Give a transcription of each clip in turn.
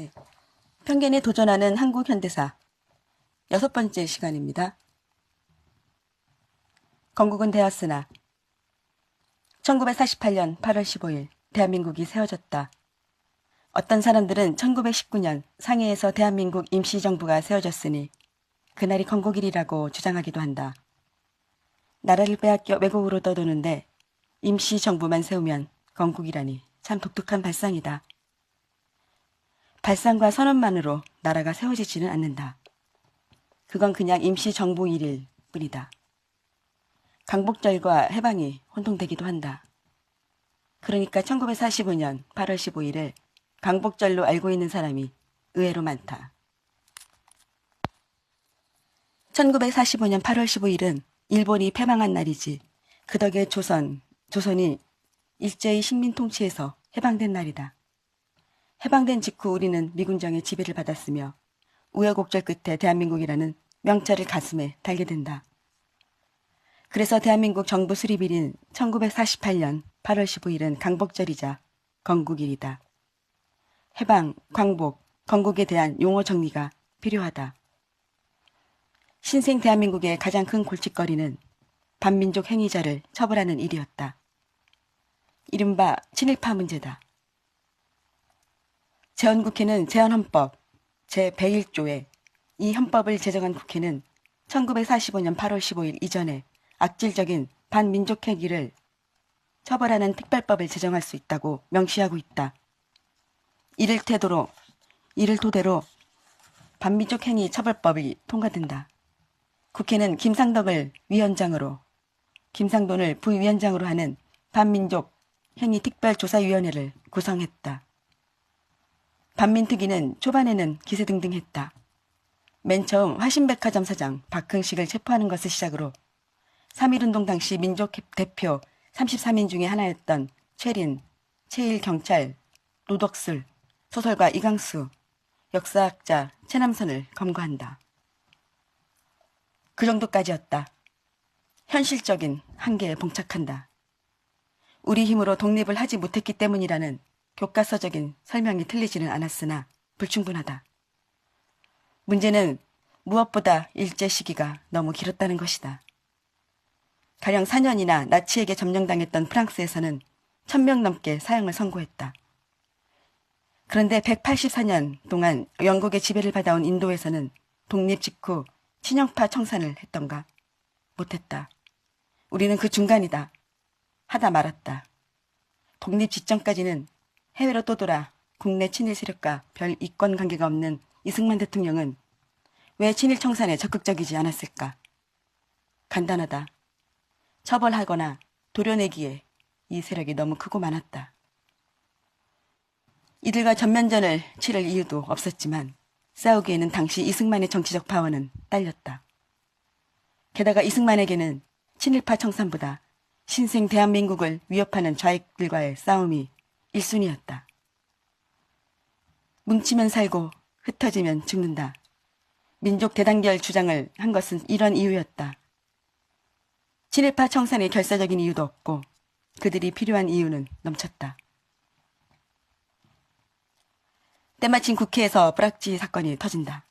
네. 편견에 도전하는 한국 현대사 6번째 시간입니다. 건국은 되었으나 1948년 8월 15일 대한민국이 세워졌다. 어떤 사람들은 1919년 상해에서 대한민국 임시정부가 세워졌으니 그날이 건국일이라고 주장하기도 한다. 나라를 빼앗겨 외국으로 떠도는데 임시정부만 세우면 건국이라니 참 독특한 발상이다. 발상과 선언만으로 나라가 세워지지는 않는다. 그건 그냥 임시정부일일 뿐이다. 강복절과 해방이 혼동되기도 한다. 그러니까 1945년 8월 15일을 강복절로 알고 있는 사람이 의외로 많다. 1945년 8월 15일은 일본이 패망한 날이지 그 덕에 조선이 일제히 식민 통치에서 해방된 날이다. 해방된 직후 우리는 미군정의 지배를 받았으며 우여곡절 끝에 대한민국이라는 명찰을 가슴에 달게 된다. 그래서 대한민국 정부 수립일인 1948년 8월 15일은 강복절이자 건국일이다. 해방, 광복, 건국에 대한 용어 정리가 필요하다. 신생 대한민국의 가장 큰 골칫거리는 반민족 행위자를 처벌하는 일이었다. 이른바 친일파 문제다. 재헌국회는 재헌헌법 제101조에 이 헌법을 제정한 국회는 1945년 8월 15일 이전에 악질적인 반민족 행위를 처벌하는 특별법을 제정할 수 있다고 명시하고 있다. 이를 토대로 반민족 행위 처벌법이 통과된다. 국회는 김상돈을 부위원장으로 하는 반민족 행위 특별조사위원회를 구성했다. 반민특위는 초반에는 기세등등했다. 맨 처음 화신백화점 사장 박흥식을 체포하는 것을 시작으로 3.1운동 당시 민족 대표 33인 중에 하나였던 최린, 최일경찰, 노덕술, 소설가 이강수, 역사학자 최남선을 검거한다. 그 정도까지였다. 현실적인 한계에 봉착한다. 우리 힘으로 독립을 하지 못했기 때문이라는 교과서적인 설명이 틀리지는 않았으나 불충분하다. 문제는 무엇보다 일제 시기가 너무 길었다는 것이다. 가령 4년이나 나치에게 점령당했던 프랑스에서는 1000명 넘게 사형을 선고했다. 그런데 184년 동안 영국의 지배를 받아온 인도에서는 독립 직후 친형파 청산을 했던가? 못했다. 우리는 그 중간이다. 하다 말았다. 독립 직전까지는 해외로 떠돌아 국내 친일 세력과 별 이권 관계가 없는 이승만 대통령은 왜 친일 청산에 적극적이지 않았을까? 간단하다. 처벌하거나 도려내기에 이 세력이 너무 크고 많았다. 이들과 전면전을 치를 이유도 없었지만 싸우기에는 당시 이승만의 정치적 파워는 딸렸다. 게다가 이승만에게는 친일파 청산보다 신생 대한민국을 위협하는 좌익들과의 싸움이 1순위였다. 뭉치면 살고 흩어지면 죽는다. 민족 대단결 주장을 한 것은 이런 이유였다. 친일파 청산의 결사적인 이유도 없고 그들이 필요한 이유는 넘쳤다. 때마침 국회에서 브락지 사건이 터진다.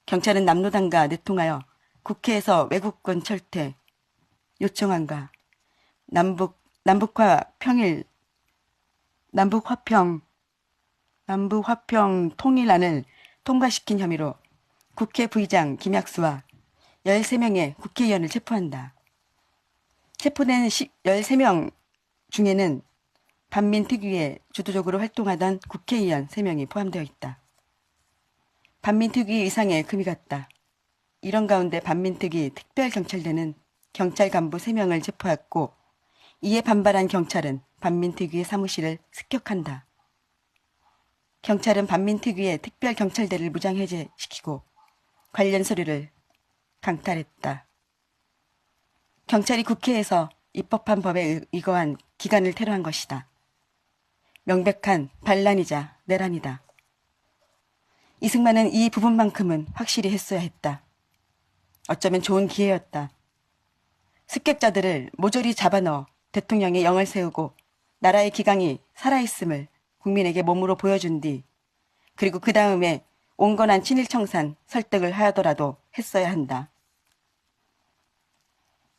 경찰은 남로당과 내통하여 국회에서 외국군 철퇴 요청안과 남북화평 통일안을 통과시킨 혐의로 국회 부의장 김약수와 13명의 국회의원을 체포한다. 체포된 13명 중에는 반민특위에 주도적으로 활동하던 국회의원 3명이 포함되어 있다. 반민특위 의상에 금이 갔다. 이런 가운데 반민특위 특별경찰대는 경찰 간부 3명을 체포했고 이에 반발한 경찰은 반민특위의 사무실을 습격한다. 경찰은 반민특위의 특별경찰대를 무장해제시키고 관련 서류를 강탈했다. 경찰이 국회에서 입법한 법에 의거한 기관을 테러한 것이다. 명백한 반란이자 내란이다. 이승만은 이 부분만큼은 확실히 했어야 했다. 어쩌면 좋은 기회였다. 습격자들을 모조리 잡아넣어 대통령의 영을 세우고 나라의 기강이 살아있음을 국민에게 몸으로 보여준 뒤 그리고 그 다음에 온건한 친일청산 설득을 하더라도 했어야 한다.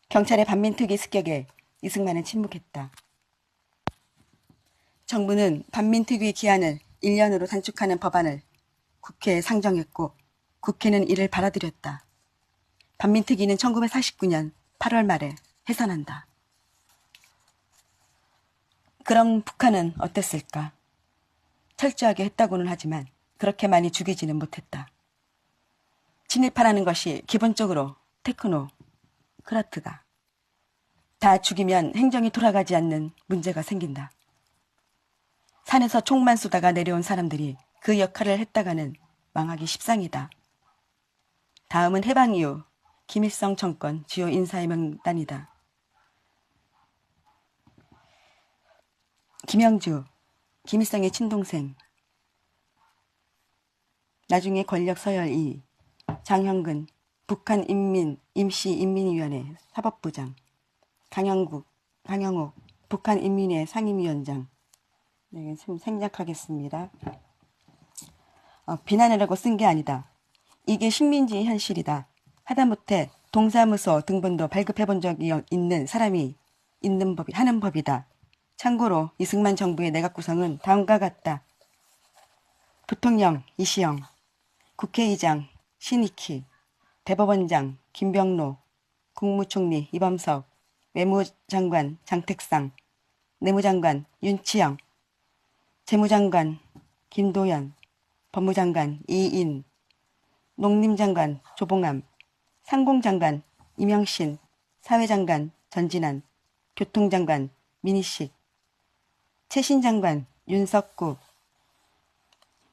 경찰의 반민특위 습격에 이승만은 침묵했다. 정부는 반민특위 기한을 1년으로 단축하는 법안을 국회에 상정했고 국회는 이를 받아들였다. 반민특위는 1949년 8월 말에 해산한다. 그럼 북한은 어땠을까? 철저하게 했다고는 하지만 그렇게 많이 죽이지는 못했다. 친일파라는 것이 기본적으로 테크노크라트다. 다 죽이면 행정이 돌아가지 않는 문제가 생긴다. 산에서 총만 쏘다가 내려온 사람들이 그 역할을 했다가는 망하기 십상이다. 다음은 해방 이후 김일성 정권 주요 인사의 명단이다. 김영주, 김일성의 친동생. 나중에 권력 서열 2. 장형근, 북한인민 임시인민위원회 사법부장. 강영욱, 북한인민회 상임위원장. 네, 좀 생략하겠습니다. 비난이라고 쓴 게 아니다. 이게 식민지의 현실이다. 하다못해 동사무소 등본도 발급해본 적이 있는 사람이 하는 법이다. 참고로 이승만 정부의 내각 구성은 다음과 같다. 부통령 이시영, 국회의장 신익희, 대법원장 김병로, 국무총리 이범석, 외무장관 장택상, 내무장관 윤치영, 재무장관 김도연, 법무장관 이인, 농림장관 조봉암, 상공장관 이명신, 사회장관 전진안, 교통장관 민희식, 최신장관 윤석구,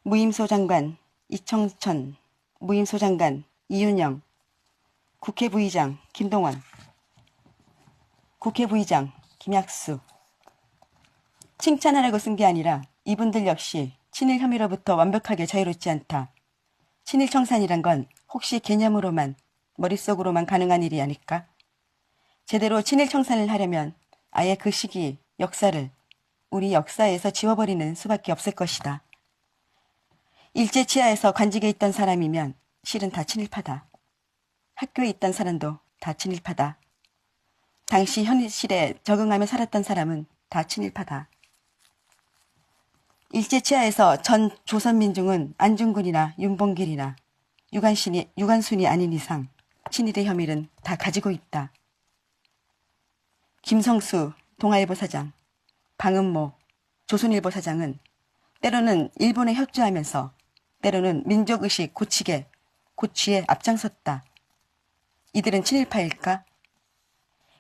무임소장관 이청천, 무임소장관 이윤영, 국회부의장 김동원, 국회부의장 김약수. 칭찬하라고 쓴 게 아니라 이분들 역시 친일 혐의로부터 완벽하게 자유롭지 않다. 친일 청산이란 건 혹시 개념으로만, 머릿속으로만 가능한 일이 아닐까? 제대로 친일 청산을 하려면 아예 그 시기, 역사를 우리 역사에서 지워버리는 수밖에 없을 것이다. 일제치하에서 관직에 있던 사람이면 실은 다 친일파다. 학교에 있던 사람도 다 친일파다. 당시 현실에 적응하며 살았던 사람은 다 친일파다. 일제치하에서 전 조선민중은 안중근이나 윤봉길이나 유관순이 아닌 이상 친일의 혐의는 다 가지고 있다. 김성수 동아일보 사장, 방은모 조선일보 사장은 때로는 일본에 협조하면서 때로는 민족의식 고취에 앞장섰다. 이들은 친일파일까?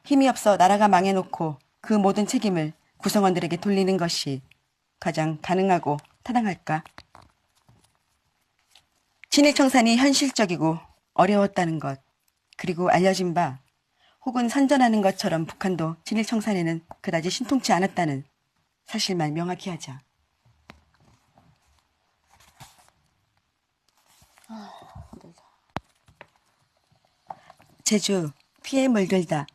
힘이 없어 나라가 망해놓고 그 모든 책임을 구성원들에게 돌리는 것이 가장 가능하고 타당할까? 친일 청산이 현실적이고 어려웠다는 것, 그리고 알려진 바 혹은 선전하는 것처럼 북한도 친일 청산에는 그다지 신통치 않았다는 사실만 명확히 하자. 제주 피해 물들다.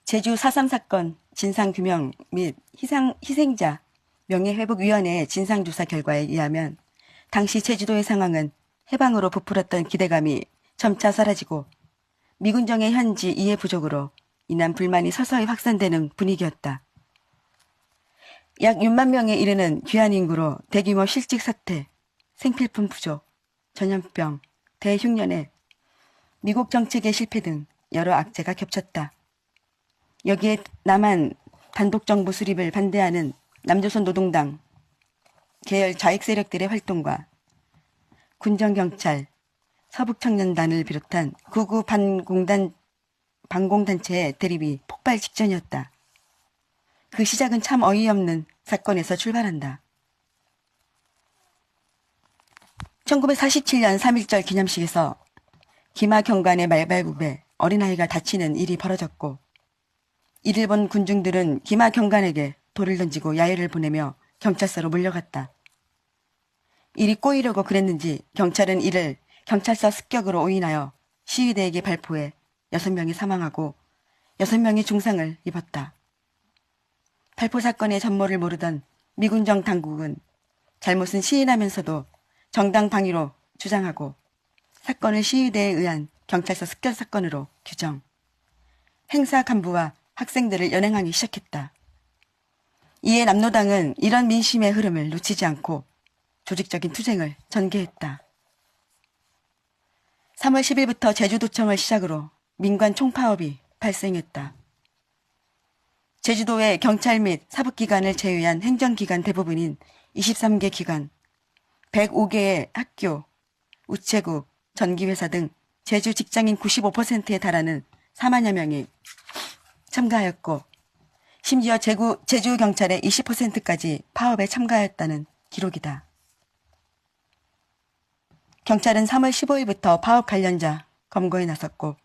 제주 4.3 사건 진상규명 및 희생자 명예회복위원회의 진상조사 결과에 의하면 당시 제주도의 상황은 해방으로 부풀었던 기대감이 점차 사라지고 미군정의 현지 이해 부족으로 인한 불만이 서서히 확산되는 분위기였다. 약 6만 명에 이르는 귀한 인구로 대규모 실직 사태, 생필품 부족, 전염병, 대흉년에 미국 정책의 실패 등 여러 악재가 겹쳤다. 여기에 남한 단독정부 수립을 반대하는 남조선 노동당 계열 좌익 세력들의 활동과 군정경찰, 서북청년단을 비롯한 구구 반공단체의 대립이 폭발 직전이었다. 그 시작은 참 어이없는 사건에서 출발한다. 1947년 3.1절 기념식에서 기마 경관의 말발굽에 어린아이가 다치는 일이 벌어졌고 이를 본 군중들은 기마 경관에게 돌을 던지고 야유를 보내며 경찰서로 몰려갔다. 일이 꼬이려고 그랬는지 경찰은 이를 경찰서 습격으로 오인하여 시위대에게 발포해 6명이 사망하고 6명이 중상을 입었다. 발포 사건의 전모를 모르던 미군정 당국은 잘못은 시인하면서도 정당 방위로 주장하고 사건을 시위대에 의한 경찰서 습격 사건으로 규정. 행사 간부와 학생들을 연행하기 시작했다. 이에 남노당은 이런 민심의 흐름을 놓치지 않고 조직적인 투쟁을 전개했다. 3월 10일부터 제주도청을 시작으로 민관 총파업이 발생했다. 제주도의 경찰 및 사법기관을 제외한 행정기관 대부분인 23개 기관, 105개의 학교, 우체국, 전기회사 등 제주 직장인 95%에 달하는 4만여 명이 참가하였고 심지어 제주 경찰의 20%까지 파업에 참가하였다는 기록이다. 경찰은 3월 15일부터 파업 관련자 검거에 나섰고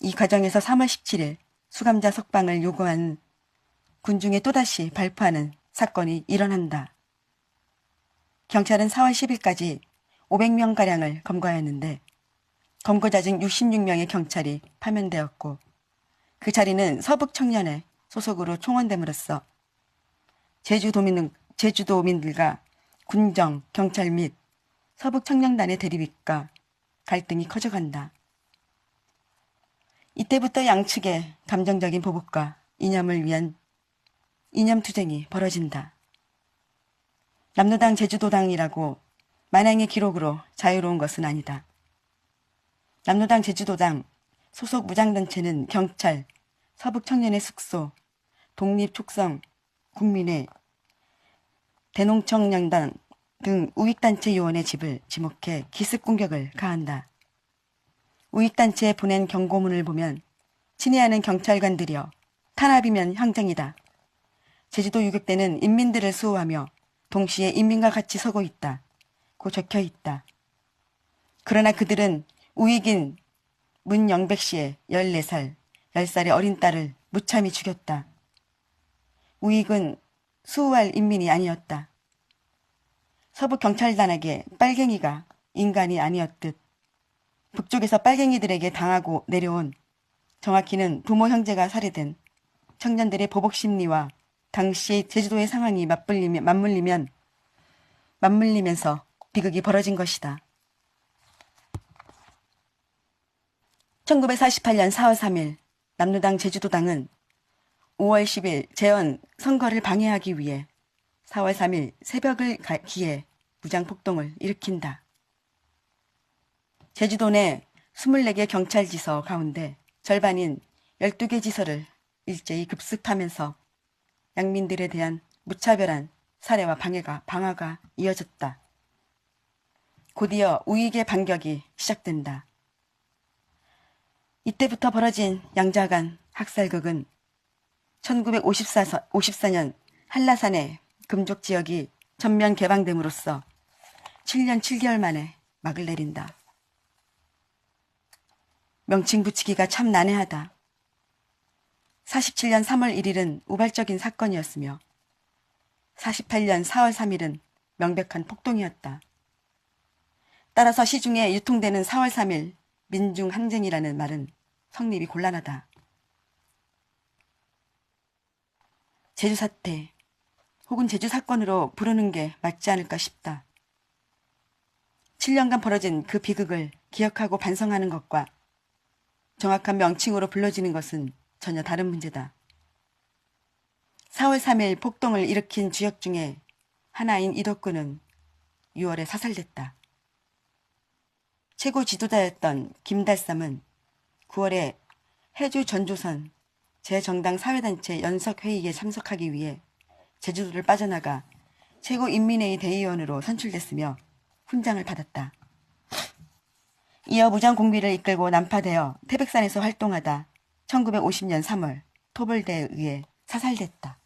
이 과정에서 3월 17일 수감자 석방을 요구하는 군중에 또다시 발포하는 사건이 일어난다. 경찰은 4월 10일까지 500명가량을 검거하였는데 검거자 중 66명의 경찰이 파면되었고 그 자리는 서북청년회 소속으로 총원됨으로써 제주도민들과 군정, 경찰 및 서북청년단의 대립과 갈등이 커져간다. 이때부터 양측의 감정적인 보복과 이념을 위한 이념투쟁이 벌어진다. 남노당 제주도당이라고 만행의 기록으로 자유로운 것은 아니다. 남노당 제주도당 소속 무장단체는 경찰, 서북청년의 숙소, 독립촉성, 국민회, 대농청년단 등 우익단체 요원의 집을 지목해 기습 공격을 가한다. 우익단체에 보낸 경고문을 보면 친애하는 경찰관들이여 탄압이면 항쟁이다. 제주도 유격대는 인민들을 수호하며 동시에 인민과 같이 서고 있다. 고 적혀 있다. 그러나 그들은 우익인 문영백 씨의 14살, 10살의 어린 딸을 무참히 죽였다. 우익은 수호할 인민이 아니었다. 서부 경찰단에게 빨갱이가 인간이 아니었듯 북쪽에서 빨갱이들에게 당하고 내려온 정확히는 부모 형제가 살해된 청년들의 보복 심리와 당시 제주도의 상황이 맞물리면서 비극이 벌어진 것이다. 1948년 4월 3일 남노당 제주도당은 5월 10일 재헌 선거를 방해하기 위해 4월 3일 새벽을 기해 무장폭동을 일으킨다. 제주도 내 24개 경찰지서 가운데 절반인 12개 지서를 일제히 급습하면서 양민들에 대한 무차별한 살해와 방화가 이어졌다. 곧이어 우익의 반격이 시작된다. 이때부터 벌어진 양자간 학살극은 1954년 한라산의 금족 지역이 전면 개방됨으로써 7년 7개월 만에 막을 내린다. 명칭 붙이기가 참 난해하다. 47년 3월 1일은 우발적인 사건이었으며 48년 4월 3일은 명백한 폭동이었다. 따라서 시중에 유통되는 4월 3일 민중항쟁이라는 말은 성립이 곤란하다. 제주사태 혹은 제주사건으로 부르는 게 맞지 않을까 싶다. 7년간 벌어진 그 비극을 기억하고 반성하는 것과 정확한 명칭으로 불러지는 것은 전혀 다른 문제다. 4월 3일 폭동을 일으킨 주역 중에 하나인 이덕구는 6월에 사살됐다. 최고 지도자였던 김달삼은 9월에 해주 전조선 제정당 사회단체 연석회의에 참석하기 위해 제주도를 빠져나가 최고인민회의 대의원으로 선출됐으며 훈장을 받았다. 이어 무장공비를 이끌고 난파되어 태백산에서 활동하다 1950년 3월 토벌대에 의해 사살됐다.